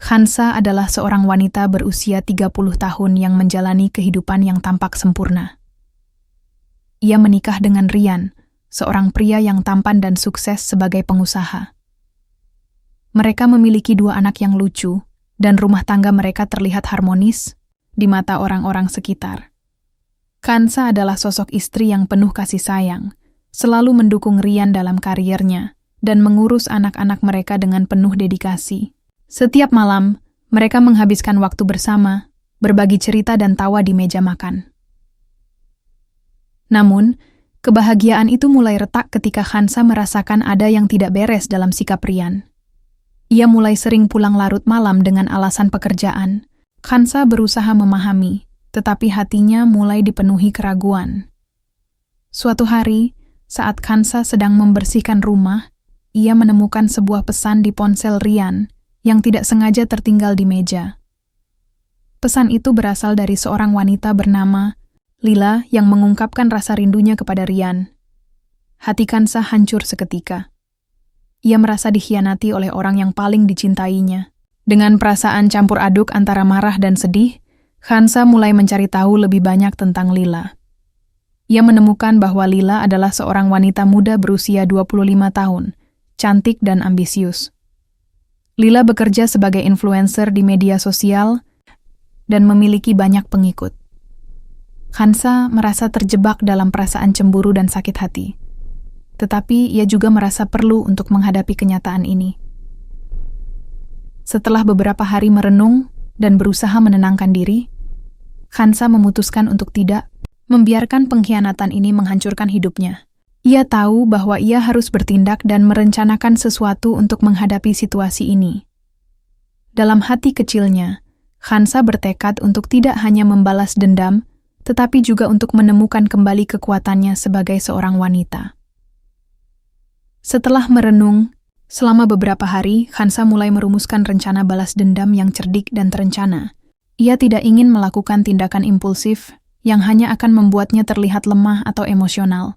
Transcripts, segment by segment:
Hansa adalah seorang wanita berusia 30 tahun yang menjalani kehidupan yang tampak sempurna. Ia menikah dengan Ryan, seorang pria yang tampan dan sukses sebagai pengusaha. Mereka memiliki 2 anak yang lucu, dan rumah tangga mereka terlihat harmonis di mata orang-orang sekitar. Hansa adalah sosok istri yang penuh kasih sayang, selalu mendukung Ryan dalam kariernya, dan mengurus anak-anak mereka dengan penuh dedikasi. Setiap malam, mereka menghabiskan waktu bersama, berbagi cerita dan tawa di meja makan. Namun, kebahagiaan itu mulai retak ketika Hansa merasakan ada yang tidak beres dalam sikap Ryan. Ia mulai sering pulang larut malam dengan alasan pekerjaan. Hansa berusaha memahami, tetapi hatinya mulai dipenuhi keraguan. Suatu hari, saat Hansa sedang membersihkan rumah, ia menemukan sebuah pesan di ponsel Ryan yang tidak sengaja tertinggal di meja. Pesan itu berasal dari seorang wanita bernama Lila yang mengungkapkan rasa rindunya kepada Ryan. Hati Hansa hancur seketika. Ia merasa dikhianati oleh orang yang paling dicintainya. Dengan perasaan campur aduk antara marah dan sedih, Hansa mulai mencari tahu lebih banyak tentang Lila. Ia menemukan bahwa Lila adalah seorang wanita muda berusia 25 tahun, cantik dan ambisius. Lila bekerja sebagai influencer di media sosial dan memiliki banyak pengikut. Hansa merasa terjebak dalam perasaan cemburu dan sakit hati. Tetapi ia juga merasa perlu untuk menghadapi kenyataan ini. Setelah beberapa hari merenung dan berusaha menenangkan diri, Hansa memutuskan untuk tidak membiarkan pengkhianatan ini menghancurkan hidupnya. Ia tahu bahwa ia harus bertindak dan merencanakan sesuatu untuk menghadapi situasi ini. Dalam hati kecilnya, Hansa bertekad untuk tidak hanya membalas dendam, tetapi juga untuk menemukan kembali kekuatannya sebagai seorang wanita. Setelah merenung, selama beberapa hari, Hansa mulai merumuskan rencana balas dendam yang cerdik dan terencana. Ia tidak ingin melakukan tindakan impulsif yang hanya akan membuatnya terlihat lemah atau emosional.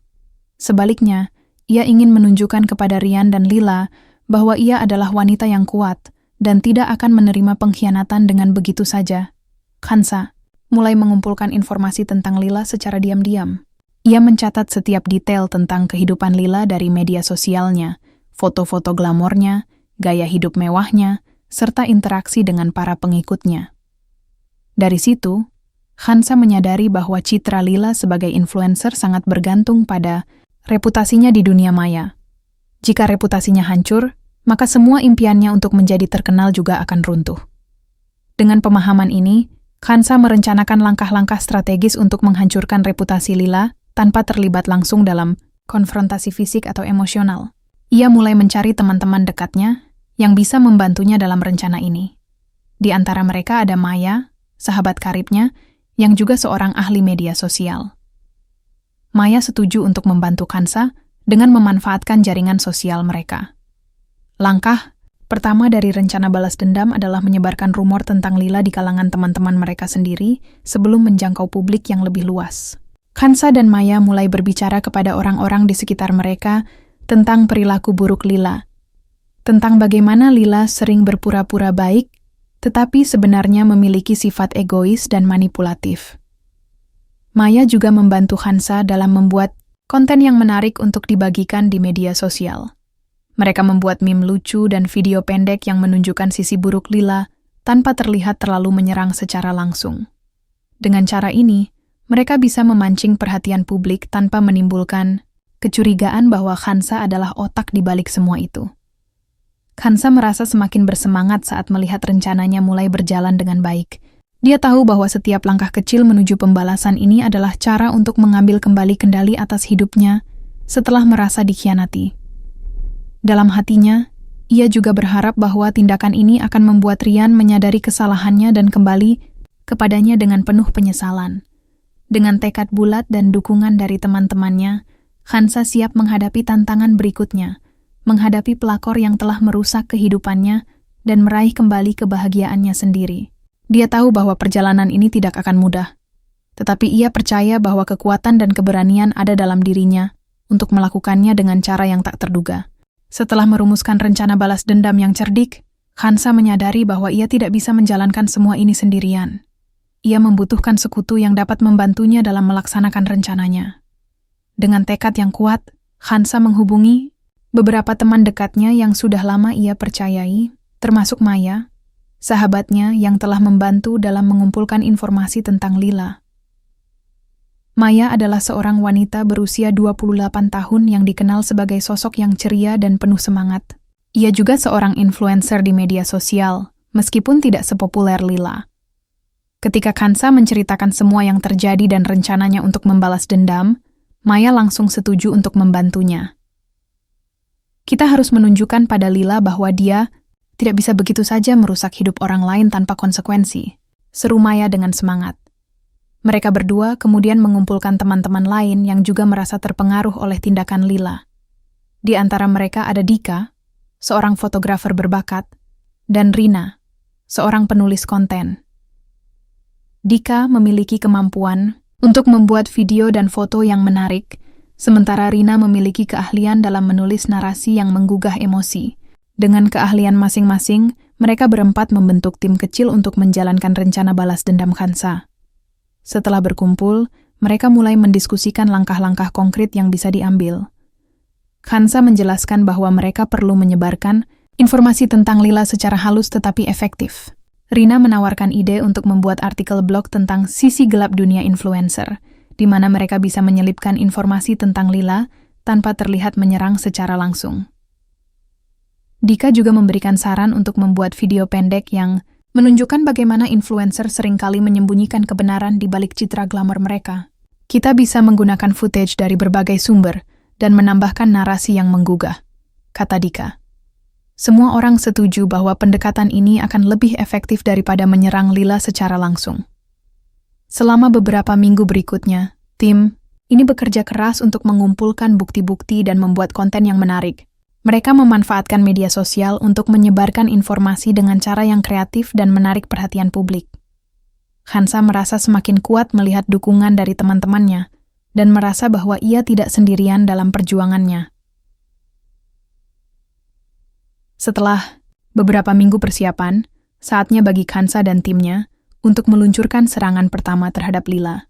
Sebaliknya, ia ingin menunjukkan kepada Ryan dan Lila bahwa ia adalah wanita yang kuat dan tidak akan menerima pengkhianatan dengan begitu saja. Hansa mulai mengumpulkan informasi tentang Lila secara diam-diam. Ia mencatat setiap detail tentang kehidupan Lila dari media sosialnya, foto-foto glamornya, gaya hidup mewahnya, serta interaksi dengan para pengikutnya. Dari situ, Hansa menyadari bahwa citra Lila sebagai influencer sangat bergantung pada reputasinya di dunia maya. Jika reputasinya hancur, maka semua impiannya untuk menjadi terkenal juga akan runtuh. Dengan pemahaman ini, Hansa merencanakan langkah-langkah strategis untuk menghancurkan reputasi Lila tanpa terlibat langsung dalam konfrontasi fisik atau emosional. Ia mulai mencari teman-teman dekatnya yang bisa membantunya dalam rencana ini. Di antara mereka ada Maya, sahabat karibnya, yang juga seorang ahli media sosial. Maya setuju untuk membantu Hansa dengan memanfaatkan jaringan sosial mereka. Langkah pertama dari rencana balas dendam adalah menyebarkan rumor tentang Lila di kalangan teman-teman mereka sendiri sebelum menjangkau publik yang lebih luas. Hansa dan Maya mulai berbicara kepada orang-orang di sekitar mereka tentang perilaku buruk Lila, tentang bagaimana Lila sering berpura-pura baik, tetapi sebenarnya memiliki sifat egois dan manipulatif. Maya juga membantu Hansa dalam membuat konten yang menarik untuk dibagikan di media sosial. Mereka membuat meme lucu dan video pendek yang menunjukkan sisi buruk Lila tanpa terlihat terlalu menyerang secara langsung. Dengan cara ini, mereka bisa memancing perhatian publik tanpa menimbulkan kecurigaan bahwa Hansa adalah otak di balik semua itu. Hansa merasa semakin bersemangat saat melihat rencananya mulai berjalan dengan baik. Dia tahu bahwa setiap langkah kecil menuju pembalasan ini adalah cara untuk mengambil kembali kendali atas hidupnya setelah merasa dikhianati. Dalam hatinya, ia juga berharap bahwa tindakan ini akan membuat Ryan menyadari kesalahannya dan kembali kepadanya dengan penuh penyesalan. Dengan tekad bulat dan dukungan dari teman-temannya, Hansa siap menghadapi tantangan berikutnya, menghadapi pelakor yang telah merusak kehidupannya dan meraih kembali kebahagiaannya sendiri. Dia tahu bahwa perjalanan ini tidak akan mudah, tetapi ia percaya bahwa kekuatan dan keberanian ada dalam dirinya untuk melakukannya dengan cara yang tak terduga. Setelah merumuskan rencana balas dendam yang cerdik, Hansa menyadari bahwa ia tidak bisa menjalankan semua ini sendirian. Ia membutuhkan sekutu yang dapat membantunya dalam melaksanakan rencananya. Dengan tekad yang kuat, Hansa menghubungi beberapa teman dekatnya yang sudah lama ia percayai, termasuk Maya, sahabatnya yang telah membantu dalam mengumpulkan informasi tentang Lila. Maya adalah seorang wanita berusia 28 tahun yang dikenal sebagai sosok yang ceria dan penuh semangat. Ia juga seorang influencer di media sosial, meskipun tidak sepopuler Lila. Ketika Hansa menceritakan semua yang terjadi dan rencananya untuk membalas dendam, Maya langsung setuju untuk membantunya. Kita harus menunjukkan pada Lila bahwa dia tidak bisa begitu saja merusak hidup orang lain tanpa konsekuensi, seru Maya dengan semangat. Mereka berdua kemudian mengumpulkan teman-teman lain yang juga merasa terpengaruh oleh tindakan Lila. Di antara mereka ada Dika, seorang fotografer berbakat, dan Rina, seorang penulis konten. Dika memiliki kemampuan untuk membuat video dan foto yang menarik, sementara Rina memiliki keahlian dalam menulis narasi yang menggugah emosi. Dengan keahlian masing-masing, mereka berempat membentuk tim kecil untuk menjalankan rencana balas dendam Hansa. Setelah berkumpul, mereka mulai mendiskusikan langkah-langkah konkret yang bisa diambil. Hansa menjelaskan bahwa mereka perlu menyebarkan informasi tentang Lila secara halus tetapi efektif. Rina menawarkan ide untuk membuat artikel blog tentang sisi gelap dunia influencer, di mana mereka bisa menyelipkan informasi tentang Lila tanpa terlihat menyerang secara langsung. Dika juga memberikan saran untuk membuat video pendek yang menunjukkan bagaimana influencer seringkali menyembunyikan kebenaran di balik citra glamor mereka. Kita bisa menggunakan footage dari berbagai sumber dan menambahkan narasi yang menggugah, kata Dika. Semua orang setuju bahwa pendekatan ini akan lebih efektif daripada menyerang Lila secara langsung. Selama beberapa minggu berikutnya, tim ini bekerja keras untuk mengumpulkan bukti-bukti dan membuat konten yang menarik. Mereka memanfaatkan media sosial untuk menyebarkan informasi dengan cara yang kreatif dan menarik perhatian publik. Hansa merasa semakin kuat melihat dukungan dari teman-temannya dan merasa bahwa ia tidak sendirian dalam perjuangannya. Setelah beberapa minggu persiapan, saatnya bagi Hansa dan timnya untuk meluncurkan serangan pertama terhadap Lila.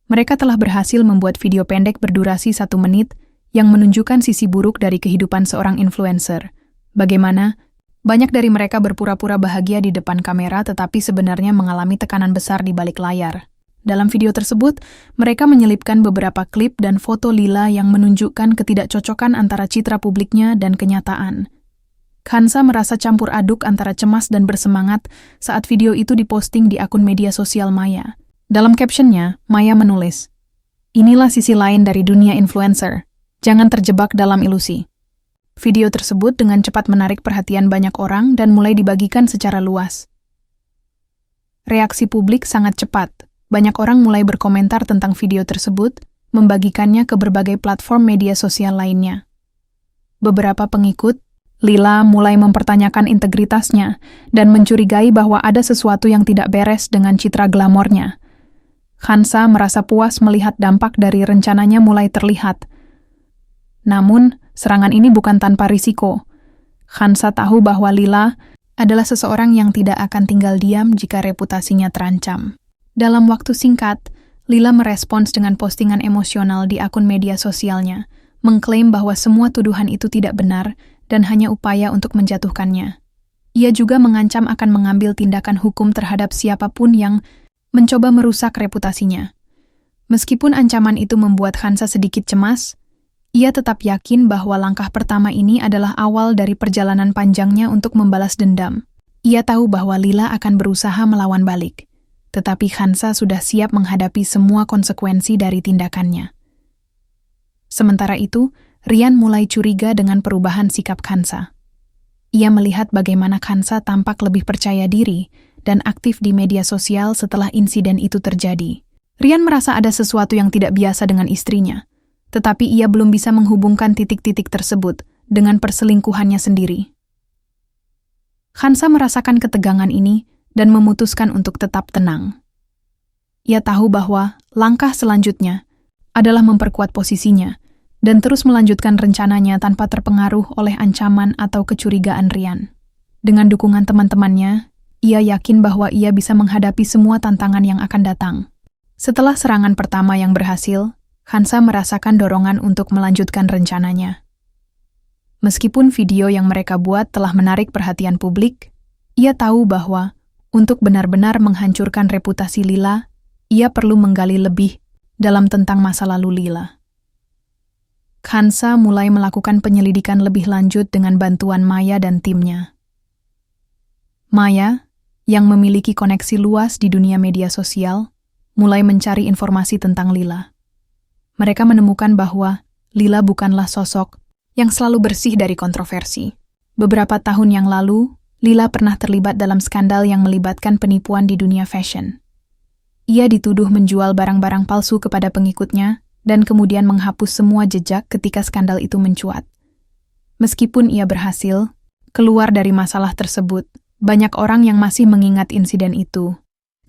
Mereka telah berhasil membuat video pendek berdurasi 1 menit yang menunjukkan sisi buruk dari kehidupan seorang influencer. Bagaimana banyak dari mereka berpura-pura bahagia di depan kamera tetapi sebenarnya mengalami tekanan besar di balik layar. Dalam video tersebut, mereka menyelipkan beberapa klip dan foto Lila yang menunjukkan ketidakcocokan antara citra publiknya dan kenyataan. Hansa merasa campur aduk antara cemas dan bersemangat saat video itu diposting di akun media sosial Maya. Dalam captionnya, Maya menulis, "Inilah sisi lain dari dunia influencer. Jangan terjebak dalam ilusi." Video tersebut dengan cepat menarik perhatian banyak orang dan mulai dibagikan secara luas. Reaksi publik sangat cepat. Banyak orang mulai berkomentar tentang video tersebut, membagikannya ke berbagai platform media sosial lainnya. Beberapa pengikut Lila mulai mempertanyakan integritasnya dan mencurigai bahwa ada sesuatu yang tidak beres dengan citra glamornya. Hansa merasa puas melihat dampak dari rencananya mulai terlihat. Namun, serangan ini bukan tanpa risiko. Hansa tahu bahwa Lila adalah seseorang yang tidak akan tinggal diam jika reputasinya terancam. Dalam waktu singkat, Lila merespons dengan postingan emosional di akun media sosialnya, mengklaim bahwa semua tuduhan itu tidak benar dan hanya upaya untuk menjatuhkannya. Ia juga mengancam akan mengambil tindakan hukum terhadap siapapun yang mencoba merusak reputasinya. Meskipun ancaman itu membuat Hansa sedikit cemas, ia tetap yakin bahwa langkah pertama ini adalah awal dari perjalanan panjangnya untuk membalas dendam. Ia tahu bahwa Lila akan berusaha melawan balik. Tetapi Hansa sudah siap menghadapi semua konsekuensi dari tindakannya. Sementara itu, Rian mulai curiga dengan perubahan sikap Hansa. Ia melihat bagaimana Hansa tampak lebih percaya diri dan aktif di media sosial setelah insiden itu terjadi. Rian merasa ada sesuatu yang tidak biasa dengan istrinya, tetapi ia belum bisa menghubungkan titik-titik tersebut dengan perselingkuhannya sendiri. Hansa merasakan ketegangan ini dan memutuskan untuk tetap tenang. Ia tahu bahwa langkah selanjutnya adalah memperkuat posisinya dan terus melanjutkan rencananya tanpa terpengaruh oleh ancaman atau kecurigaan Rian. Dengan dukungan teman-temannya, ia yakin bahwa ia bisa menghadapi semua tantangan yang akan datang. Setelah serangan pertama yang berhasil, Hansa merasakan dorongan untuk melanjutkan rencananya. Meskipun video yang mereka buat telah menarik perhatian publik, ia tahu bahwa untuk benar-benar menghancurkan reputasi Lila, ia perlu menggali lebih dalam tentang masa lalu Lila. Hansa mulai melakukan penyelidikan lebih lanjut dengan bantuan Maya dan timnya. Maya, yang memiliki koneksi luas di dunia media sosial, mulai mencari informasi tentang Lila. Mereka menemukan bahwa Lila bukanlah sosok yang selalu bersih dari kontroversi. Beberapa tahun yang lalu, Lila pernah terlibat dalam skandal yang melibatkan penipuan di dunia fashion. Ia dituduh menjual barang-barang palsu kepada pengikutnya dan kemudian menghapus semua jejak ketika skandal itu mencuat. Meskipun ia berhasil keluar dari masalah tersebut, banyak orang yang masih mengingat insiden itu.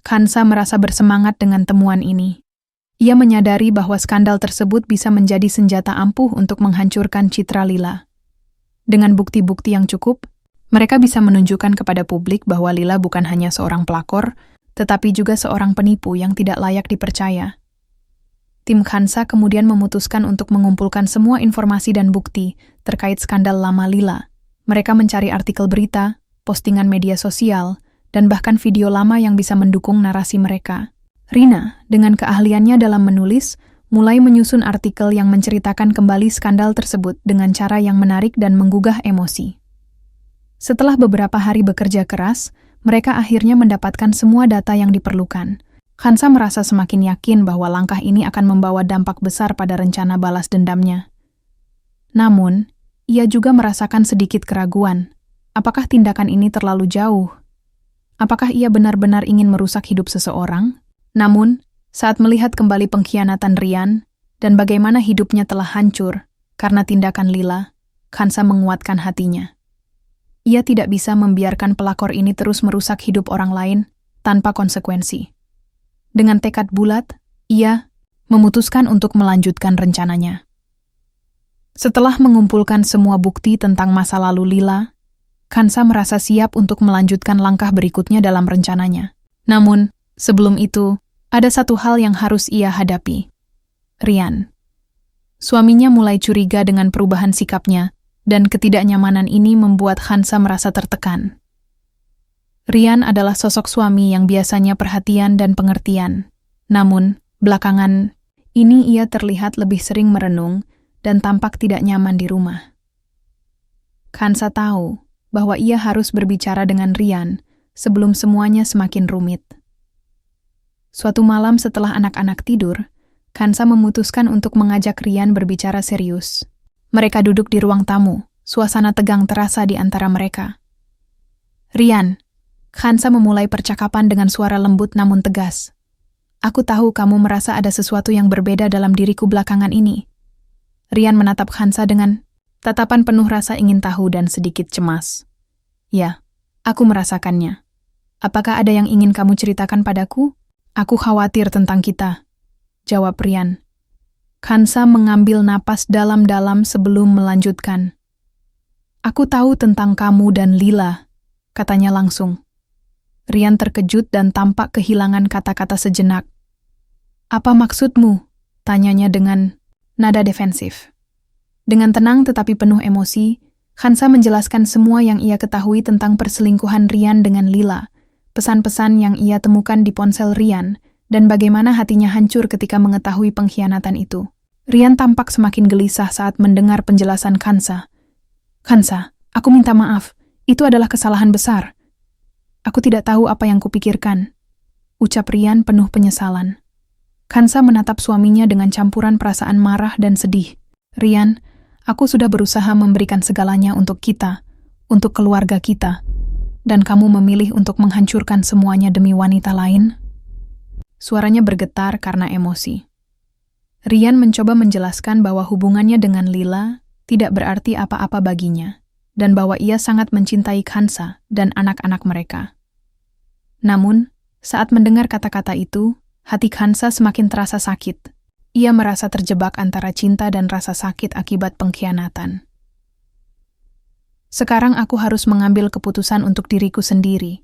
Hansa merasa bersemangat dengan temuan ini. Ia menyadari bahwa skandal tersebut bisa menjadi senjata ampuh untuk menghancurkan citra Lila. Dengan bukti-bukti yang cukup, mereka bisa menunjukkan kepada publik bahwa Lila bukan hanya seorang pelakor, tetapi juga seorang penipu yang tidak layak dipercaya. Tim Hansa kemudian memutuskan untuk mengumpulkan semua informasi dan bukti terkait skandal lama Lila. Mereka mencari artikel berita, postingan media sosial, dan bahkan video lama yang bisa mendukung narasi mereka. Rina, dengan keahliannya dalam menulis, mulai menyusun artikel yang menceritakan kembali skandal tersebut dengan cara yang menarik dan menggugah emosi. Setelah beberapa hari bekerja keras, mereka akhirnya mendapatkan semua data yang diperlukan. Hansa merasa semakin yakin bahwa langkah ini akan membawa dampak besar pada rencana balas dendamnya. Namun, ia juga merasakan sedikit keraguan. Apakah tindakan ini terlalu jauh? Apakah ia benar-benar ingin merusak hidup seseorang? Namun, saat melihat kembali pengkhianatan Rian dan bagaimana hidupnya telah hancur karena tindakan Lila, Hansa menguatkan hatinya. Ia tidak bisa membiarkan pelakor ini terus merusak hidup orang lain tanpa konsekuensi. Dengan tekad bulat, ia memutuskan untuk melanjutkan rencananya. Setelah mengumpulkan semua bukti tentang masa lalu Lila, Hansa merasa siap untuk melanjutkan langkah berikutnya dalam rencananya. Namun, sebelum itu, ada satu hal yang harus ia hadapi. Rian. Suaminya mulai curiga dengan perubahan sikapnya, dan ketidaknyamanan ini membuat Hansa merasa tertekan. Rian adalah sosok suami yang biasanya perhatian dan pengertian. Namun, belakangan ini ia terlihat lebih sering merenung dan tampak tidak nyaman di rumah. Hansa tahu bahwa ia harus berbicara dengan Rian sebelum semuanya semakin rumit. Suatu malam setelah anak-anak tidur, Hansa memutuskan untuk mengajak Rian berbicara serius. Mereka duduk di ruang tamu, suasana tegang terasa di antara mereka. Rian, Hansa memulai percakapan dengan suara lembut namun tegas. Aku tahu kamu merasa ada sesuatu yang berbeda dalam diriku belakangan ini. Rian menatap Hansa dengan tatapan penuh rasa ingin tahu dan sedikit cemas. Ya, aku merasakannya. Apakah ada yang ingin kamu ceritakan padaku? Aku khawatir tentang kita, jawab Rian. Hansa mengambil napas dalam-dalam sebelum melanjutkan. Aku tahu tentang kamu dan Lila, katanya langsung. Rian terkejut dan tampak kehilangan kata-kata sejenak. Apa maksudmu? Tanyanya dengan nada defensif. Dengan tenang tetapi penuh emosi, Hansa menjelaskan semua yang ia ketahui tentang perselingkuhan Rian dengan Lila, pesan-pesan yang ia temukan di ponsel Rian, dan bagaimana hatinya hancur ketika mengetahui pengkhianatan itu. Rian tampak semakin gelisah saat mendengar penjelasan Hansa. Hansa, aku minta maaf. Itu adalah kesalahan besar. Aku tidak tahu apa yang kupikirkan, ucap Rian penuh penyesalan. Hansa menatap suaminya dengan campuran perasaan marah dan sedih. Rian, aku sudah berusaha memberikan segalanya untuk kita, untuk keluarga kita, dan kamu memilih untuk menghancurkan semuanya demi wanita lain? Suaranya bergetar karena emosi. Rian mencoba menjelaskan bahwa hubungannya dengan Lila tidak berarti apa-apa baginya, dan bahwa ia sangat mencintai Hansa dan anak-anak mereka. Namun, saat mendengar kata-kata itu, hati Hansa semakin terasa sakit. Ia merasa terjebak antara cinta dan rasa sakit akibat pengkhianatan. Sekarang aku harus mengambil keputusan untuk diriku sendiri,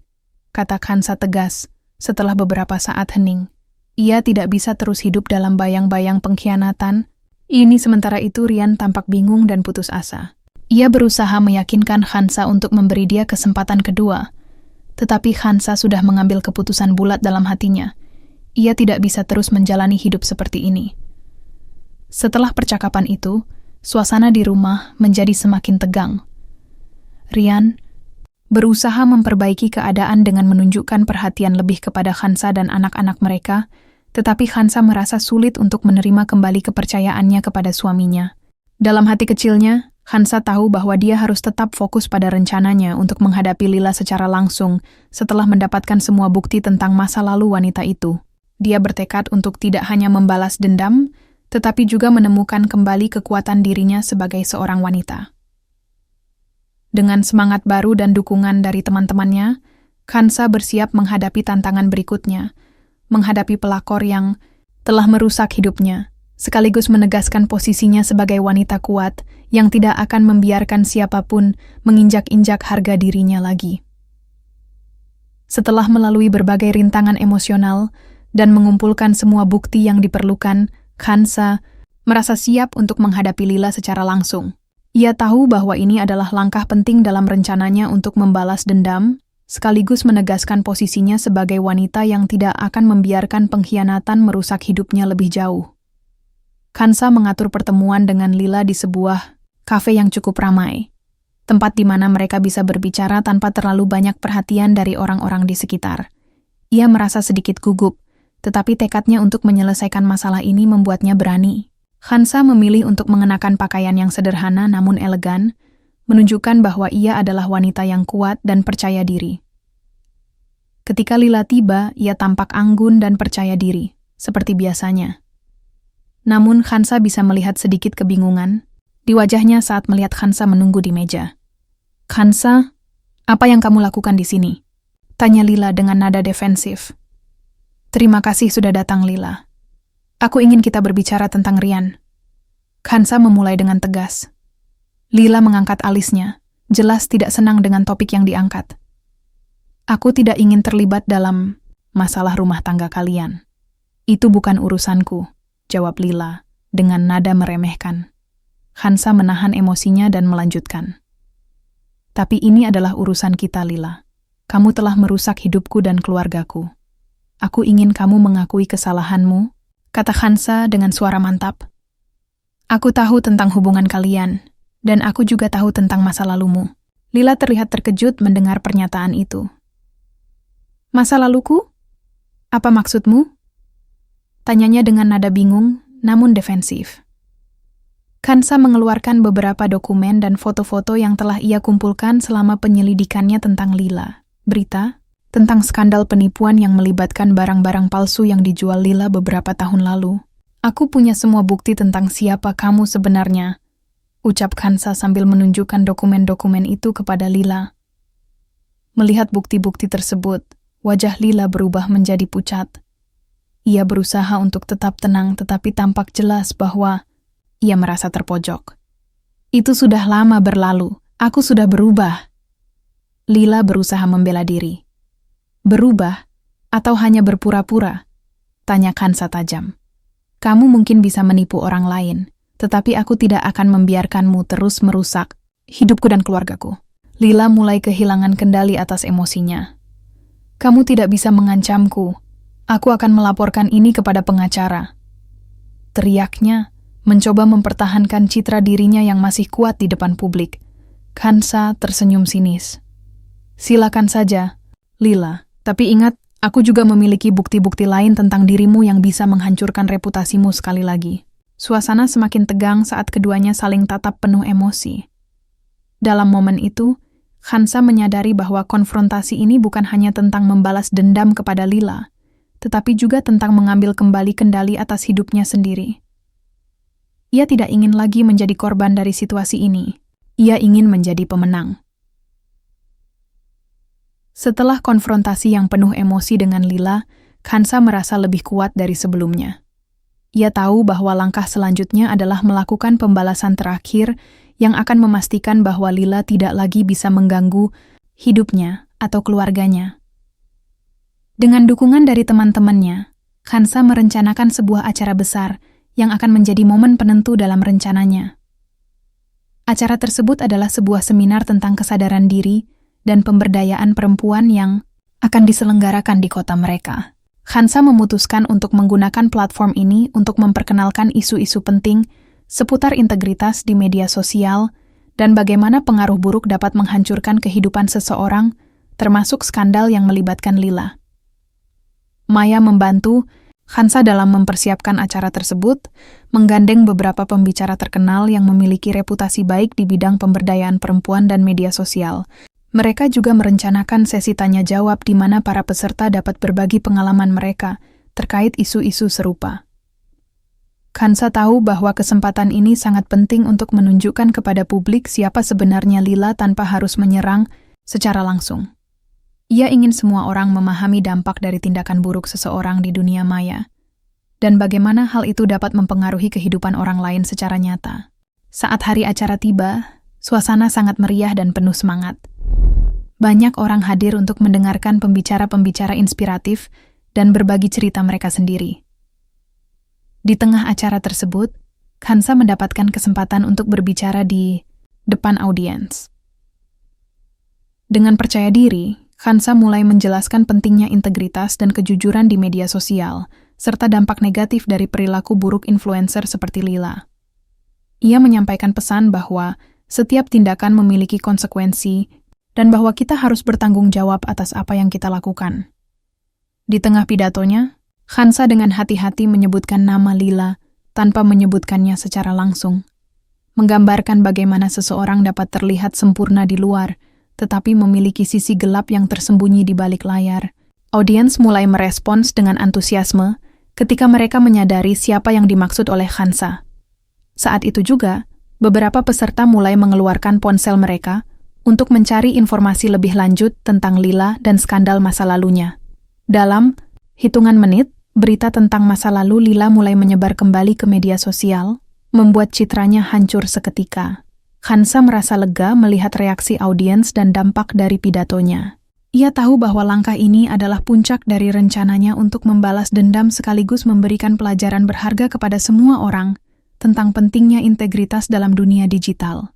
kata Khansa tegas setelah beberapa saat hening. Ia tidak bisa terus hidup dalam bayang-bayang pengkhianatan. Sementara itu Rian tampak bingung dan putus asa. Ia berusaha meyakinkan Khansa untuk memberi dia kesempatan kedua, tetapi Khansa sudah mengambil keputusan bulat dalam hatinya. Ia tidak bisa terus menjalani hidup seperti ini. Setelah percakapan itu, suasana di rumah menjadi semakin tegang. Rian berusaha memperbaiki keadaan dengan menunjukkan perhatian lebih kepada Khansa dan anak-anak mereka, tetapi Khansa merasa sulit untuk menerima kembali kepercayaannya kepada suaminya. Dalam hati kecilnya, Khansa tahu bahwa dia harus tetap fokus pada rencananya untuk menghadapi Lila secara langsung setelah mendapatkan semua bukti tentang masa lalu wanita itu. Dia bertekad untuk tidak hanya membalas dendam, tetapi juga menemukan kembali kekuatan dirinya sebagai seorang wanita. Dengan semangat baru dan dukungan dari teman-temannya, Khansa bersiap menghadapi tantangan berikutnya, menghadapi pelakor yang telah merusak hidupnya, sekaligus menegaskan posisinya sebagai wanita kuat yang tidak akan membiarkan siapapun menginjak-injak harga dirinya lagi. Setelah melalui berbagai rintangan emosional dan mengumpulkan semua bukti yang diperlukan, Khansa merasa siap untuk menghadapi Lila secara langsung. Ia tahu bahwa ini adalah langkah penting dalam rencananya untuk membalas dendam, sekaligus menegaskan posisinya sebagai wanita yang tidak akan membiarkan pengkhianatan merusak hidupnya lebih jauh. Khansa mengatur pertemuan dengan Lila di sebuah kafe yang cukup ramai, tempat di mana mereka bisa berbicara tanpa terlalu banyak perhatian dari orang-orang di sekitar. Ia merasa sedikit gugup, tetapi tekadnya untuk menyelesaikan masalah ini membuatnya berani. Khansa memilih untuk mengenakan pakaian yang sederhana namun elegan, menunjukkan bahwa ia adalah wanita yang kuat dan percaya diri. Ketika Lila tiba, ia tampak anggun dan percaya diri, seperti biasanya. Namun Khansa bisa melihat sedikit kebingungan di wajahnya saat melihat Khansa menunggu di meja. "Khansa, apa yang kamu lakukan di sini?" tanya Lila dengan nada defensif. "Terima kasih sudah datang, Lila. Aku ingin kita berbicara tentang Rian." Khansa memulai dengan tegas. Lila mengangkat alisnya, jelas tidak senang dengan topik yang diangkat. "Aku tidak ingin terlibat dalam masalah rumah tangga kalian. Itu bukan urusanku," jawab Lila dengan nada meremehkan. Khansa menahan emosinya dan melanjutkan. "Tapi ini adalah urusan kita, Lila. Kamu telah merusak hidupku dan keluargaku. Aku ingin kamu mengakui kesalahanmu," kata Khansa dengan suara mantap. "Aku tahu tentang hubungan kalian, dan aku juga tahu tentang masa lalumu." Lila terlihat terkejut mendengar pernyataan itu. "Masa laluku? Apa maksudmu?" tanyanya dengan nada bingung, namun defensif. Khansa mengeluarkan beberapa dokumen dan foto-foto yang telah ia kumpulkan selama penyelidikannya tentang Lila. Berita tentang skandal penipuan yang melibatkan barang-barang palsu yang dijual Lila beberapa tahun lalu. "Aku punya semua bukti tentang siapa kamu sebenarnya," ucap Khansa sambil menunjukkan dokumen-dokumen itu kepada Lila. Melihat bukti-bukti tersebut, wajah Lila berubah menjadi pucat. Ia berusaha untuk tetap tenang tetapi tampak jelas bahwa ia merasa terpojok. "Itu sudah lama berlalu, aku sudah berubah." Lila berusaha membela diri. "Berubah? Atau hanya berpura-pura?" tanya Khansa tajam. "Kamu mungkin bisa menipu orang lain, tetapi aku tidak akan membiarkanmu terus merusak hidupku dan keluargaku." Lila mulai kehilangan kendali atas emosinya. "Kamu tidak bisa mengancamku. Aku akan melaporkan ini kepada pengacara," teriaknya, mencoba mempertahankan citra dirinya yang masih kuat di depan publik. Khansa tersenyum sinis. "Silakan saja, Lila. Tapi ingat, aku juga memiliki bukti-bukti lain tentang dirimu yang bisa menghancurkan reputasimu sekali lagi." Suasana semakin tegang saat keduanya saling tatap penuh emosi. Dalam momen itu, Khansa menyadari bahwa konfrontasi ini bukan hanya tentang membalas dendam kepada Lila, tetapi juga tentang mengambil kembali kendali atas hidupnya sendiri. Ia tidak ingin lagi menjadi korban dari situasi ini. Ia ingin menjadi pemenang. Setelah konfrontasi yang penuh emosi dengan Lila, Khansa merasa lebih kuat dari sebelumnya. Ia tahu bahwa langkah selanjutnya adalah melakukan pembalasan terakhir yang akan memastikan bahwa Lila tidak lagi bisa mengganggu hidupnya atau keluarganya. Dengan dukungan dari teman-temannya, Khansa merencanakan sebuah acara besar yang akan menjadi momen penentu dalam rencananya. Acara tersebut adalah sebuah seminar tentang kesadaran diri dan pemberdayaan perempuan yang akan diselenggarakan di kota mereka. Khansa memutuskan untuk menggunakan platform ini untuk memperkenalkan isu-isu penting seputar integritas di media sosial dan bagaimana pengaruh buruk dapat menghancurkan kehidupan seseorang, termasuk skandal yang melibatkan Lila. Maya membantu Khansa dalam mempersiapkan acara tersebut, menggandeng beberapa pembicara terkenal yang memiliki reputasi baik di bidang pemberdayaan perempuan dan media sosial. Mereka juga merencanakan sesi tanya jawab di mana para peserta dapat berbagi pengalaman mereka terkait isu-isu serupa. Khansa tahu bahwa kesempatan ini sangat penting untuk menunjukkan kepada publik siapa sebenarnya Lila tanpa harus menyerang secara langsung. Ia ingin semua orang memahami dampak dari tindakan buruk seseorang di dunia maya, dan bagaimana hal itu dapat mempengaruhi kehidupan orang lain secara nyata. Saat hari acara tiba, suasana sangat meriah dan penuh semangat. Banyak orang hadir untuk mendengarkan pembicara-pembicara inspiratif dan berbagi cerita mereka sendiri. Di tengah acara tersebut, Khansa mendapatkan kesempatan untuk berbicara di depan audiens. Dengan percaya diri, Khansa mulai menjelaskan pentingnya integritas dan kejujuran di media sosial, serta dampak negatif dari perilaku buruk influencer seperti Lila. Ia menyampaikan pesan bahwa setiap tindakan memiliki konsekuensi dan bahwa kita harus bertanggung jawab atas apa yang kita lakukan. Di tengah pidatonya, Khansa dengan hati-hati menyebutkan nama Lila tanpa menyebutkannya secara langsung, menggambarkan bagaimana seseorang dapat terlihat sempurna di luar, tetapi memiliki sisi gelap yang tersembunyi di balik layar. Audiens mulai merespons dengan antusiasme ketika mereka menyadari siapa yang dimaksud oleh Khansa. Saat itu juga, beberapa peserta mulai mengeluarkan ponsel mereka untuk mencari informasi lebih lanjut tentang Lila dan skandal masa lalunya. Dalam hitungan menit, berita tentang masa lalu Lila mulai menyebar kembali ke media sosial, membuat citranya hancur seketika. Khansa merasa lega melihat reaksi audiens dan dampak dari pidatonya. Ia tahu bahwa langkah ini adalah puncak dari rencananya untuk membalas dendam sekaligus memberikan pelajaran berharga kepada semua orang tentang pentingnya integritas dalam dunia digital.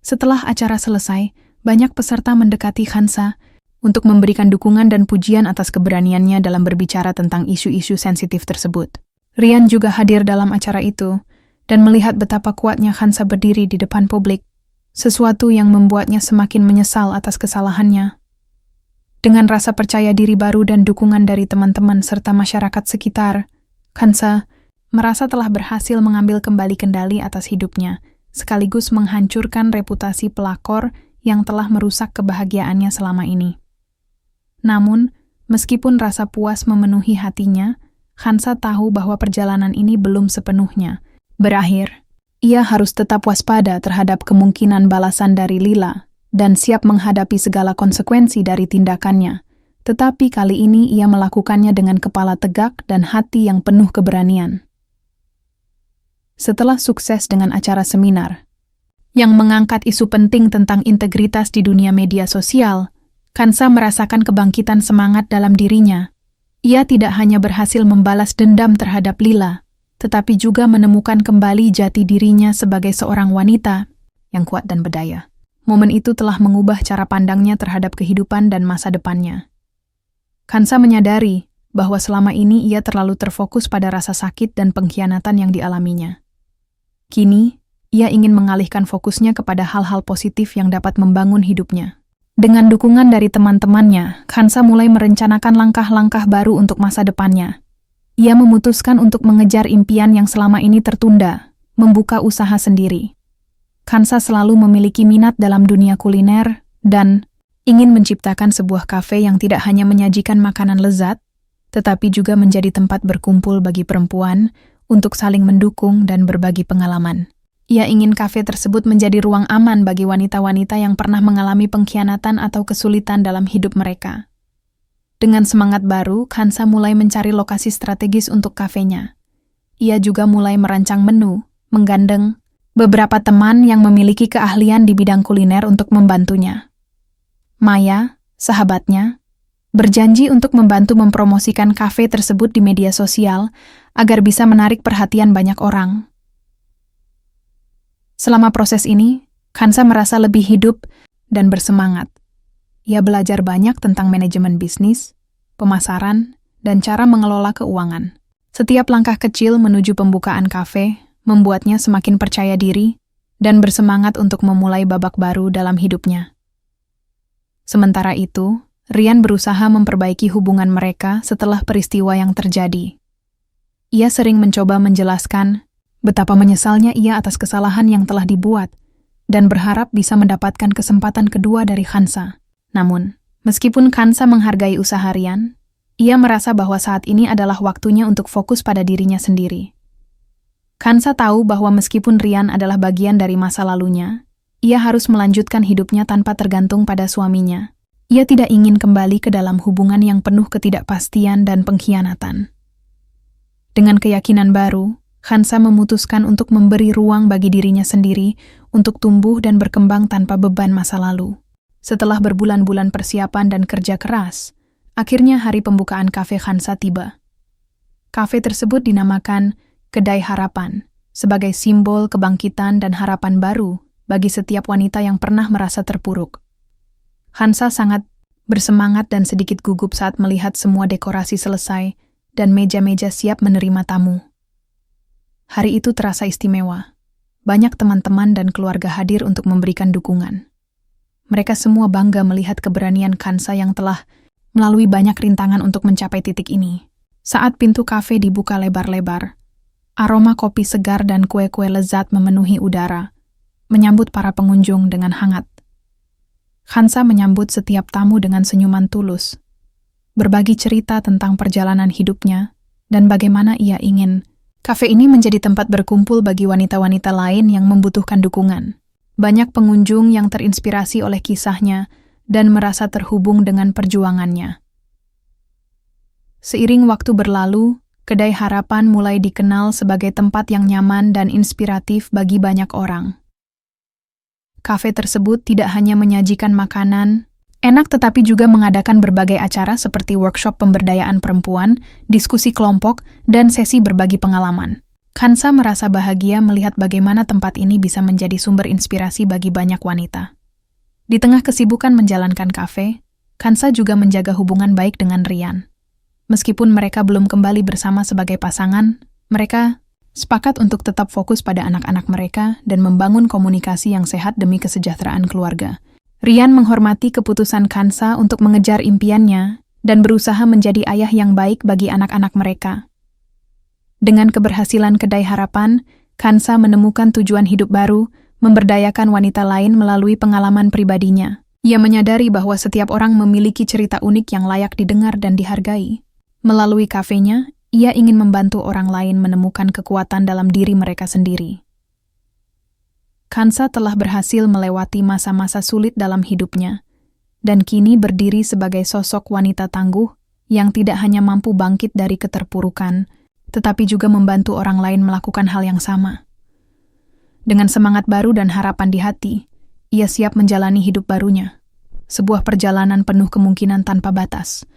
Setelah acara selesai, banyak peserta mendekati Khansa untuk memberikan dukungan dan pujian atas keberaniannya dalam berbicara tentang isu-isu sensitif tersebut. Rian juga hadir dalam acara itu, dan melihat betapa kuatnya Khansa berdiri di depan publik, sesuatu yang membuatnya semakin menyesal atas kesalahannya. Dengan rasa percaya diri baru dan dukungan dari teman-teman serta masyarakat sekitar, Khansa merasa telah berhasil mengambil kembali kendali atas hidupnya, sekaligus menghancurkan reputasi pelakor yang telah merusak kebahagiaannya selama ini. Namun, meskipun rasa puas memenuhi hatinya, Khansa tahu bahwa perjalanan ini belum sepenuhnya berakhir. Ia harus tetap waspada terhadap kemungkinan balasan dari Lila dan siap menghadapi segala konsekuensi dari tindakannya. Tetapi kali ini ia melakukannya dengan kepala tegak dan hati yang penuh keberanian. Setelah sukses dengan acara seminar yang mengangkat isu penting tentang integritas di dunia media sosial, Khansa merasakan kebangkitan semangat dalam dirinya. Ia tidak hanya berhasil membalas dendam terhadap Lila, tetapi juga menemukan kembali jati dirinya sebagai seorang wanita yang kuat dan berdaya. Momen itu telah mengubah cara pandangnya terhadap kehidupan dan masa depannya. Khansa menyadari bahwa selama ini ia terlalu terfokus pada rasa sakit dan pengkhianatan yang dialaminya. Kini, ia ingin mengalihkan fokusnya kepada hal-hal positif yang dapat membangun hidupnya. Dengan dukungan dari teman-temannya, Khansa mulai merencanakan langkah-langkah baru untuk masa depannya. Ia memutuskan untuk mengejar impian yang selama ini tertunda, membuka usaha sendiri. Khansa selalu memiliki minat dalam dunia kuliner dan ingin menciptakan sebuah kafe yang tidak hanya menyajikan makanan lezat, tetapi juga menjadi tempat berkumpul bagi perempuan untuk saling mendukung dan berbagi pengalaman. Ia ingin kafe tersebut menjadi ruang aman bagi wanita-wanita yang pernah mengalami pengkhianatan atau kesulitan dalam hidup mereka. Dengan semangat baru, Khansa mulai mencari lokasi strategis untuk kafenya. Ia juga mulai merancang menu, menggandeng beberapa teman yang memiliki keahlian di bidang kuliner untuk membantunya. Maya, sahabatnya, berjanji untuk membantu mempromosikan kafe tersebut di media sosial agar bisa menarik perhatian banyak orang. Selama proses ini, Khansa merasa lebih hidup dan bersemangat. Ia belajar banyak tentang manajemen bisnis, pemasaran, dan cara mengelola keuangan. Setiap langkah kecil menuju pembukaan kafe membuatnya semakin percaya diri dan bersemangat untuk memulai babak baru dalam hidupnya. Sementara itu, Rian berusaha memperbaiki hubungan mereka setelah peristiwa yang terjadi. Ia sering mencoba menjelaskan betapa menyesalnya ia atas kesalahan yang telah dibuat dan berharap bisa mendapatkan kesempatan kedua dari Khansa. Namun, meskipun Khansa menghargai usaha Rian, ia merasa bahwa saat ini adalah waktunya untuk fokus pada dirinya sendiri. Khansa tahu bahwa meskipun Rian adalah bagian dari masa lalunya, ia harus melanjutkan hidupnya tanpa tergantung pada suaminya. Ia tidak ingin kembali ke dalam hubungan yang penuh ketidakpastian dan pengkhianatan. Dengan keyakinan baru, Khansa memutuskan untuk memberi ruang bagi dirinya sendiri untuk tumbuh dan berkembang tanpa beban masa lalu. Setelah berbulan-bulan persiapan dan kerja keras, akhirnya hari pembukaan kafe Khansa tiba. Kafe tersebut dinamakan Kedai Harapan, sebagai simbol kebangkitan dan harapan baru bagi setiap wanita yang pernah merasa terpuruk. Khansa sangat bersemangat dan sedikit gugup saat melihat semua dekorasi selesai dan meja-meja siap menerima tamu. Hari itu terasa istimewa. Banyak teman-teman dan keluarga hadir untuk memberikan dukungan. Mereka semua bangga melihat keberanian Khansa yang telah melalui banyak rintangan untuk mencapai titik ini. Saat pintu kafe dibuka lebar-lebar, aroma kopi segar dan kue-kue lezat memenuhi udara, menyambut para pengunjung dengan hangat. Khansa menyambut setiap tamu dengan senyuman tulus, berbagi cerita tentang perjalanan hidupnya dan bagaimana ia ingin kafe ini menjadi tempat berkumpul bagi wanita-wanita lain yang membutuhkan dukungan. Banyak pengunjung yang terinspirasi oleh kisahnya dan merasa terhubung dengan perjuangannya. Seiring waktu berlalu, Kedai Harapan mulai dikenal sebagai tempat yang nyaman dan inspiratif bagi banyak orang. Kafe tersebut tidak hanya menyajikan makanan enak tetapi juga mengadakan berbagai acara seperti workshop pemberdayaan perempuan, diskusi kelompok, dan sesi berbagi pengalaman. Khansa merasa bahagia melihat bagaimana tempat ini bisa menjadi sumber inspirasi bagi banyak wanita. Di tengah kesibukan menjalankan kafe, Khansa juga menjaga hubungan baik dengan Rian. Meskipun mereka belum kembali bersama sebagai pasangan, mereka sepakat untuk tetap fokus pada anak-anak mereka dan membangun komunikasi yang sehat demi kesejahteraan keluarga. Rian menghormati keputusan Khansa untuk mengejar impiannya dan berusaha menjadi ayah yang baik bagi anak-anak mereka. Dengan keberhasilan Kedai Harapan, Khansa menemukan tujuan hidup baru, memberdayakan wanita lain melalui pengalaman pribadinya. Ia menyadari bahwa setiap orang memiliki cerita unik yang layak didengar dan dihargai. Melalui kafenya, ia ingin membantu orang lain menemukan kekuatan dalam diri mereka sendiri. Khansa telah berhasil melewati masa-masa sulit dalam hidupnya, dan kini berdiri sebagai sosok wanita tangguh yang tidak hanya mampu bangkit dari keterpurukan, tetapi juga membantu orang lain melakukan hal yang sama. Dengan semangat baru dan harapan di hati, ia siap menjalani hidup barunya, sebuah perjalanan penuh kemungkinan tanpa batas.